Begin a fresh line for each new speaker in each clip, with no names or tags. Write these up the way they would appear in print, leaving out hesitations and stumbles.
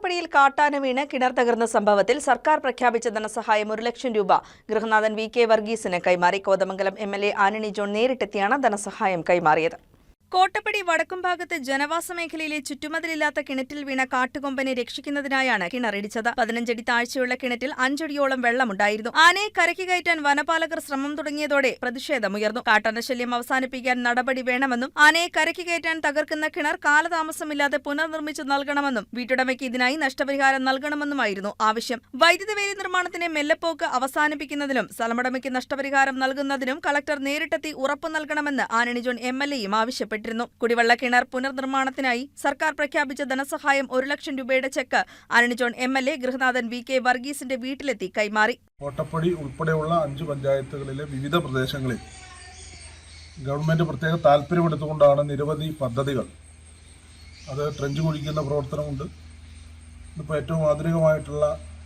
കോട്ടപ്പടിയിൽ കാട്ടാന വീണ് കിണർ തകർന്ന സംഭവത്തിൽ സർക്കാർ പ്രഖ്യാപിച്ച ധനസഹായം 1 ലക്ഷം രൂപ ഗൃഹനാഥൻ വി.കെ. വർഗീസിന് കൈമാറി. കോതമംഗലം എം.എൽ.എ. ആന്റണി ജോൺ നേരിട്ടെത്തിയാണ് ധനസഹായം കൈമാറിയത്. കോട്ടപ്പടി വടക്കുംഭാഗത്ത് ജനവാസ മേഖലയിലെ ചുറ്റുമതിലില്ലാത്ത കിണറ്റിൽ വീണ കാട്ടുകൊമ്പനെ രക്ഷിക്കുന്നതിനായാണ് കിണറിടിച്ചത്. 15 അടി താഴ്ചയുള്ള കിണറ്റിൽ 5 അടിയോളം വെള്ളമുണ്ടായിരുന്നു. ആനയെ കരയ്ക്ക് കയറ്റാൻ വനപാലകർ ശ്രമം തുടങ്ങിയതോടെ പ്രതിഷേധമുയർന്നു. കാട്ടാനശല്യം അവസാനിപ്പിക്കാൻ നടപടി വേണമെന്നും ആനയെ കരയ്ക്ക് കയറ്റാൻ തകർക്കുന്ന കിണർ കാലതാമസമില്ലാതെ പുനർനിർമ്മിച്ചു നൽകണമെന്നും വീട്ടുടമയ്ക്ക് ഇതിനായി നഷ്ടപരിഹാരം നൽകണമെന്നുമായിരുന്നു ആവശ്യം. വൈദ്യുതി വേലി നിർമ്മാണത്തിന് മെല്ലെപ്പോക്ക് അവസാനിപ്പിക്കുന്നതിനും സ്ഥലമുടമയ്ക്ക് നഷ്ടപരിഹാരം നൽകുന്നതിനും കളക്ടർ നേരിട്ടെത്തി ഉറപ്പു നൽകണമെന്ന് ആന്റണി ജോൺ എം.എൽ.എയും ആവശ്യപ്പെട്ടു. കുടിവെള്ള കിണർ പുനർനിർമ്മാണത്തിനായി സർക്കാർ പ്രഖ്യാപിച്ച ധനസഹായം 1 ലക്ഷം രൂപയുടെ ചെക്ക് ആന്റണി ജോൺ എം.എൽ.എ. ഗൃഹനാഥൻ വി.കെ. വർഗീസിന്റെ വീട്ടിലെത്തി കൈമാറി.
കോട്ടപ്പടി ഉൾപ്പെടെയുള്ള 5 പഞ്ചായത്തുകളിലെ വിവിധ പ്രദേശങ്ങളിൽ ഗവൺമെന്റ് പ്രത്യേക താല്പര്യമെടുത്തുകൊണ്ടാണ് നിരവധി പദ്ധതികൾ, അത് ട്രെഞ്ച് കുഴിക്കുന്ന പ്രവർത്തനമുണ്ട്, ഇപ്പോൾ ഏറ്റവും ആധുനികമായിട്ടുള്ള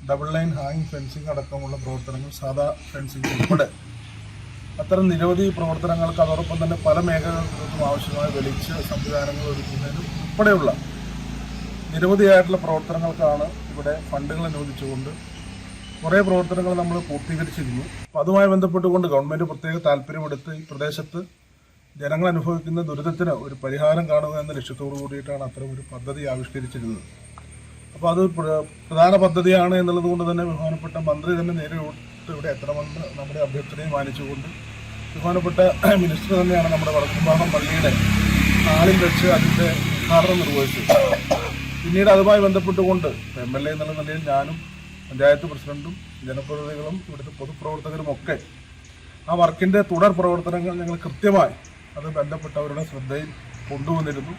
ഡബിൾ ലൈൻ ഹാങ്ങിങ് ഫെൻസിംഗ് അടക്കമുള്ള പ്രവർത്തനങ്ങൾ, സാധാ ഫെൻസിംഗ് ഉൾപ്പെടെ അത്തരം നിരവധി പ്രവർത്തനങ്ങൾക്ക് അതോടൊപ്പം തന്നെ പല മേഖലകൾക്കും ആവശ്യമായ വെളിച്ച സംവിധാനങ്ങൾ ഒരുക്കുന്നതിനും ഉൾപ്പെടെയുള്ള നിരവധിയായിട്ടുള്ള പ്രവർത്തനങ്ങൾക്കാണ് ഇവിടെ ഫണ്ടുകൾ അനുവദിച്ചുകൊണ്ട് കുറേ പ്രവർത്തനങ്ങൾ നമ്മൾ പൂർത്തീകരിച്ചിരുന്നു. അപ്പോൾ അതുമായി ബന്ധപ്പെട്ടുകൊണ്ട് ഗവൺമെൻറ് പ്രത്യേക താല്പര്യമെടുത്ത് ഈ പ്രദേശത്ത് ജനങ്ങൾ അനുഭവിക്കുന്ന ദുരിതത്തിന് ഒരു പരിഹാരം കാണുക എന്ന ലക്ഷ്യത്തോടു കൂടിയിട്ടാണ് അത്തരം ഒരു പദ്ധതി ആവിഷ്കരിച്ചിരുന്നത്. അപ്പോൾ അത് പ്രധാന പദ്ധതിയാണ് എന്നുള്ളത് കൊണ്ട് തന്നെ ബഹുമാനപ്പെട്ട മന്ത്രി തന്നെ നേരിട്ട് ഇവിടെ എത്തണമെന്ന് നമ്മുടെ അഭ്യർത്ഥനയെ മാനിച്ചുകൊണ്ട് ബഹുമാനപ്പെട്ട മിനിസ്റ്റർ തന്നെയാണ് നമ്മുടെ വടക്കുംഭാഗം പള്ളിയുടെ നാളിൽ വെച്ച് അതിൻ്റെ ഉദ്ഘാടനം നിർവഹിച്ചു. പിന്നീട് അതുമായി ബന്ധപ്പെട്ടുകൊണ്ട് എം.എൽ.എ. എന്നുള്ള നിലയിൽ ഞാനും പഞ്ചായത്ത് പ്രസിഡന്റും ജനപ്രതിനിധികളും ഇവിടുത്തെ പൊതുപ്രവർത്തകരും ഒക്കെ ആ വർക്കിൻ്റെ തുടർ പ്രവർത്തനങ്ങൾ ഞങ്ങൾ കൃത്യമായി അത് ബന്ധപ്പെട്ടവരുടെ ശ്രദ്ധയിൽ കൊണ്ടുവന്നിരുന്നു.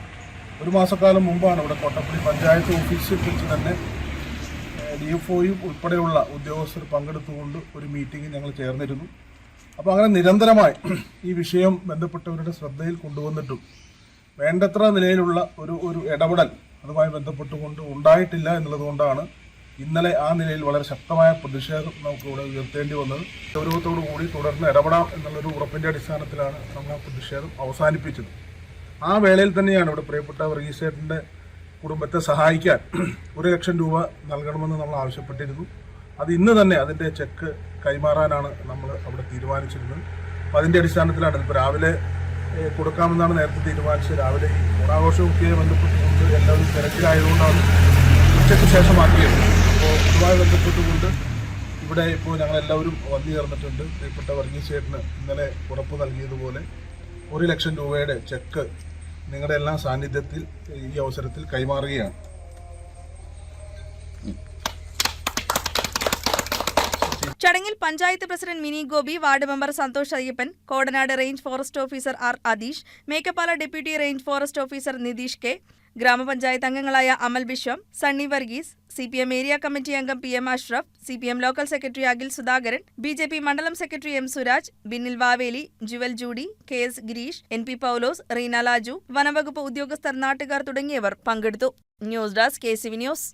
1 മാസക്കാലം മുമ്പാണ് ഇവിടെ കോട്ടപ്പടി പഞ്ചായത്ത് ഓഫീസിൽ വെച്ച് തന്നെ DFOയും ഉൾപ്പെടെയുള്ള ഉദ്യോഗസ്ഥർ പങ്കെടുത്തുകൊണ്ട് ഒരു മീറ്റിംഗ് ഞങ്ങൾ ചേർന്നിരുന്നു. അപ്പോൾ അങ്ങനെ നിരന്തരമായി ഈ വിഷയം ബന്ധപ്പെട്ടവരുടെ ശ്രദ്ധയിൽ കൊണ്ടുവന്നിട്ടും വേണ്ടത്ര നിലയിലുള്ള ഒരു ഇടപെടൽ അതുമായി ബന്ധപ്പെട്ടുകൊണ്ട് ഉണ്ടായിട്ടില്ല എന്നുള്ളതുകൊണ്ടാണ് ഇന്നലെ ആ നിലയിൽ വളരെ ശക്തമായ പ്രതിഷേധം നമുക്കിവിടെ ഉയർത്തേണ്ടി വന്നത്. ഗൗരവത്തോടു കൂടി തുടർന്ന് ഇടപെടാം എന്നുള്ളൊരു ഉറപ്പിൻ്റെ അടിസ്ഥാനത്തിലാണ് നമ്മൾ ആ പ്രതിഷേധം അവസാനിപ്പിച്ചത്. ആ വേളയിൽ തന്നെയാണ് ഇവിടെ പ്രിയപ്പെട്ട വർഗീസേട്ടൻ്റെ കുടുംബത്തെ സഹായിക്കാൻ 1 ലക്ഷം രൂപ നൽകണമെന്ന് നമ്മൾ ആവശ്യപ്പെട്ടിരുന്നു. അത് ഇന്ന് തന്നെ അതിൻ്റെ ചെക്ക് കൈമാറാനാണ് നമ്മൾ അവിടെ തീരുമാനിച്ചിരുന്നത്. അപ്പോൾ അതിൻ്റെ അടിസ്ഥാനത്തിലാണ് ഇപ്പോൾ രാവിലെ കൊടുക്കാമെന്നാണ് നേരത്തെ തീരുമാനിച്ചത്. രാവിലെ ഈ ഓണാഘോഷമൊക്കെ ബന്ധപ്പെട്ടുകൊണ്ട് എല്ലാവരും തിരക്കിലായതുകൊണ്ടാണ് ഉച്ചയ്ക്ക് ശേഷമാക്കിയത്. അപ്പോൾ ഇതുമായി ബന്ധപ്പെട്ടുകൊണ്ട് ഇവിടെ ഇപ്പോൾ ഞങ്ങളെല്ലാവരും വന്നു ചേർന്നിട്ടുണ്ട്. പ്രിയപ്പെട്ട വർഗീസേട്ടന് ഇന്നലെ ഉറപ്പ് നൽകിയതുപോലെ 1 ലക്ഷം രൂപയുടെ ചെക്ക് നിങ്ങളുടെ എല്ലാം സാന്നിധ്യത്തിൽ ഈ അവസരത്തിൽ കൈമാറുകയാണ്.
ചടങ്ങിൽ panchayat president Mini Gopi, ward member Santhosh Ayyappan, Kodanad range forest officer R Adheesh, Mekkappala deputy range forest officer Nitheesh K, ഗ്രാമപഞ്ചായത്ത് അംഗങ്ങളായ Amal Viswam, Sunny Varghese, CPM area committee അംഗം PM Ashraf, CPM local secretary Akhil Sudhakaran, BJP മണ്ഡലം secretary M Suraj, Binnil Vaveli, Juvel Judy, KS Gireesh, NP Paulose, Reena Laju, വനംവകുപ്പ് ഉദ്യോഗസ്ഥർ, നാട്ടുകാർ തുടങ്ങിയവർ പങ്കെടുത്തു. News desk KCV news.